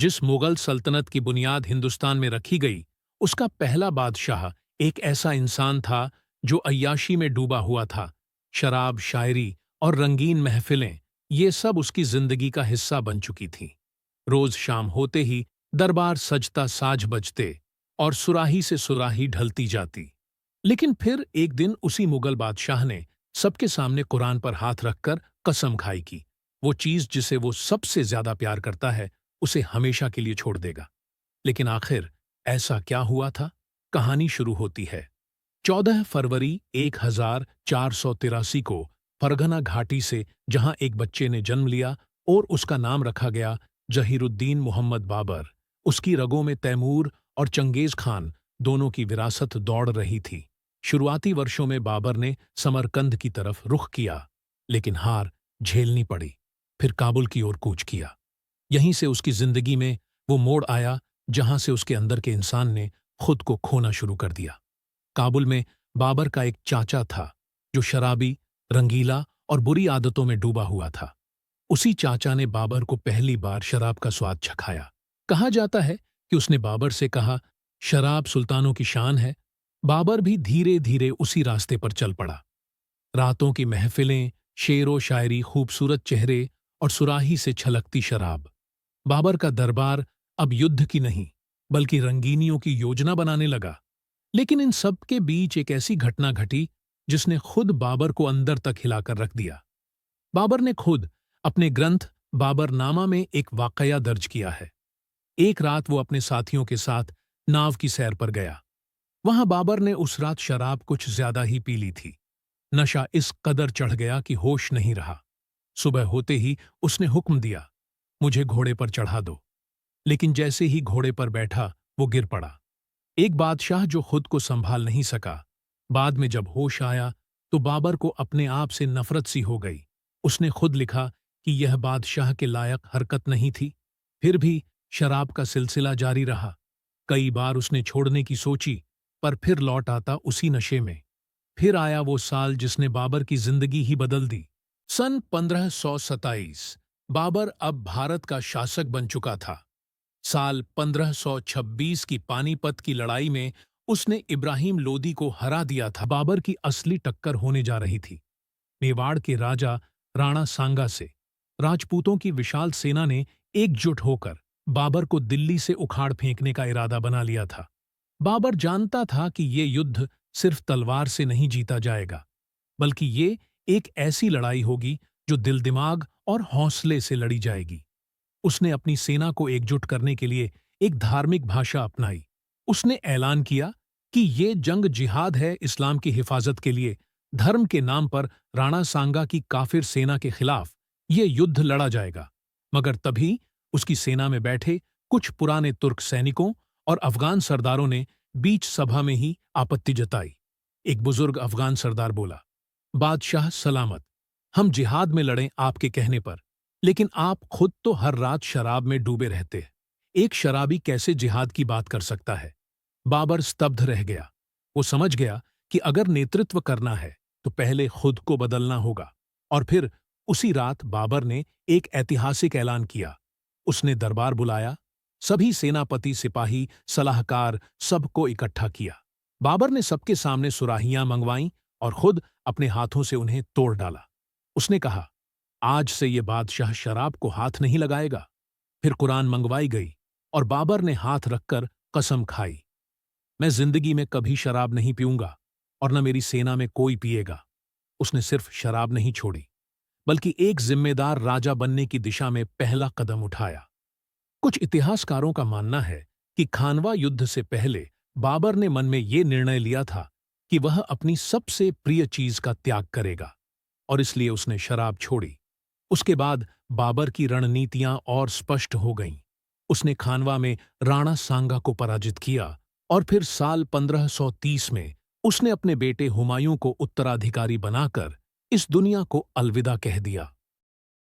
जिस मुगल सल्तनत की बुनियाद हिंदुस्तान में रखी गई, उसका पहला बादशाह एक ऐसा इंसान था जो अय्याशी में डूबा हुआ था। शराब, शायरी और रंगीन महफिलें, ये सब उसकी जिंदगी का हिस्सा बन चुकी थीं। रोज शाम होते ही दरबार सजता, साज बजते और सुराही से सुराही ढलती जाती। लेकिन फिर एक दिन उसी मुगल बादशाह ने सबके सामने कुरान पर हाथ रखकर कसम खाई कि वो चीज जिसे वो सबसे ज्यादा प्यार करता है, उसे हमेशा के लिए छोड़ देगा। लेकिन आखिर ऐसा क्या हुआ था? कहानी शुरू होती है 14 फरवरी 1483 को फरगना घाटी से, जहां एक बच्चे ने जन्म लिया और उसका नाम रखा गया जहीरुद्दीन मोहम्मद बाबर। उसकी रगों में तैमूर और चंगेज खान दोनों की विरासत दौड़ रही थी। शुरुआती वर्षों में बाबर ने समरकंद की तरफ रुख किया, लेकिन हार झेलनी पड़ी। फिर काबुल की ओर कूच किया। यहीं से उसकी जिंदगी में वो मोड़ आया जहां से उसके अंदर के इंसान ने खुद को खोना शुरू कर दिया। काबुल में बाबर का एक चाचा था जो शराबी, रंगीला और बुरी आदतों में डूबा हुआ था। उसी चाचा ने बाबर को पहली बार शराब का स्वाद चखाया। कहा जाता है कि उसने बाबर से कहा, शराब सुल्तानों की शान है। बाबर भी धीरे धीरे उसी रास्ते पर चल पड़ा। रातों की महफिलें, शेरो शायरी, खूबसूरत चेहरे और सुराही से छलकती शराब। बाबर का दरबार अब युद्ध की नहीं, बल्कि रंगीनियों की योजना बनाने लगा। लेकिन इन सब के बीच एक ऐसी घटना घटी जिसने खुद बाबर को अंदर तक हिलाकर रख दिया। बाबर ने खुद अपने ग्रंथ बाबरनामा में एक वाकया दर्ज किया है। एक रात वो अपने साथियों के साथ नाव की सैर पर गया। वहां बाबर ने उस रात शराब कुछ ज्यादा ही पी ली थी। नशा इस कदर चढ़ गया कि होश नहीं रहा। सुबह होते ही उसने हुक्म दिया, मुझे घोड़े पर चढ़ा दो। लेकिन जैसे ही घोड़े पर बैठा, वो गिर पड़ा। एक बादशाह जो खुद को संभाल नहीं सका। बाद में जब होश आया तो बाबर को अपने आप से नफरत सी हो गई। उसने खुद लिखा कि यह बादशाह के लायक हरकत नहीं थी। फिर भी शराब का सिलसिला जारी रहा। कई बार उसने छोड़ने की सोची, पर फिर लौट आता उसी नशे में। फिर आया वो साल जिसने बाबर की जिंदगी ही बदल दी। सन 1527। बाबर अब भारत का शासक बन चुका था। साल 1526 की पानीपत की लड़ाई में उसने इब्राहिम लोदी को हरा दिया था। बाबर की असली टक्कर होने जा रही थी। मेवाड़ के राजा राणा सांगा से राजपूतों की विशाल सेना ने एकजुट होकर बाबर को दिल्ली से उखाड़ फेंकने का इरादा बना लिया था। बाबर जानता था कि ये युद्ध सिर्फ तलवार से नहीं जीता जाएगा, बल्कि ये एक ऐसी लड़ाई होगी जो दिल, दिमाग और हौसले से लड़ी जाएगी। उसने अपनी सेना को एकजुट करने के लिए एक धार्मिक भाषा अपनाई। उसने ऐलान किया कि ये जंग जिहाद है, इस्लाम की हिफाजत के लिए। धर्म के नाम पर राणा सांगा की काफिर सेना के खिलाफ ये युद्ध लड़ा जाएगा। मगर तभी उसकी सेना में बैठे कुछ पुराने तुर्क सैनिकों और अफगान सरदारों ने बीच सभा में ही आपत्ति जताई। एक बुजुर्ग अफगान सरदार बोला, बादशाह सलामत, हम जिहाद में लड़ें आपके कहने पर, लेकिन आप खुद तो हर रात शराब में डूबे रहते हैं। एक शराबी कैसे जिहाद की बात कर सकता है? बाबर स्तब्ध रह गया। वो समझ गया कि अगर नेतृत्व करना है तो पहले खुद को बदलना होगा। और फिर उसी रात बाबर ने एक ऐतिहासिक ऐलान किया। उसने दरबार बुलाया, सभी सेनापति, सिपाही, सलाहकार, सबको इकट्ठा किया। बाबर ने सबके सामने सुराहियां मंगवाईं और खुद अपने हाथों से उन्हें तोड़ डाला। उसने कहा, आज से ये बादशाह शराब को हाथ नहीं लगाएगा। फिर कुरान मंगवाई गई और बाबर ने हाथ रखकर कसम खाई, मैं जिंदगी में कभी शराब नहीं पीऊंगा और न मेरी सेना में कोई पिएगा। उसने सिर्फ शराब नहीं छोड़ी, बल्कि एक जिम्मेदार राजा बनने की दिशा में पहला कदम उठाया। कुछ इतिहासकारों का मानना है कि खानवा युद्ध से पहले बाबर ने मन में ये निर्णय लिया था कि वह अपनी सबसे प्रिय चीज का त्याग करेगा, और इसलिए उसने शराब छोड़ी। उसके बाद बाबर की रणनीतियां और स्पष्ट हो गईं। उसने खानवा में राणा सांगा को पराजित किया और फिर साल 1530 में उसने अपने बेटे हुमायूं को उत्तराधिकारी बनाकर इस दुनिया को अलविदा कह दिया।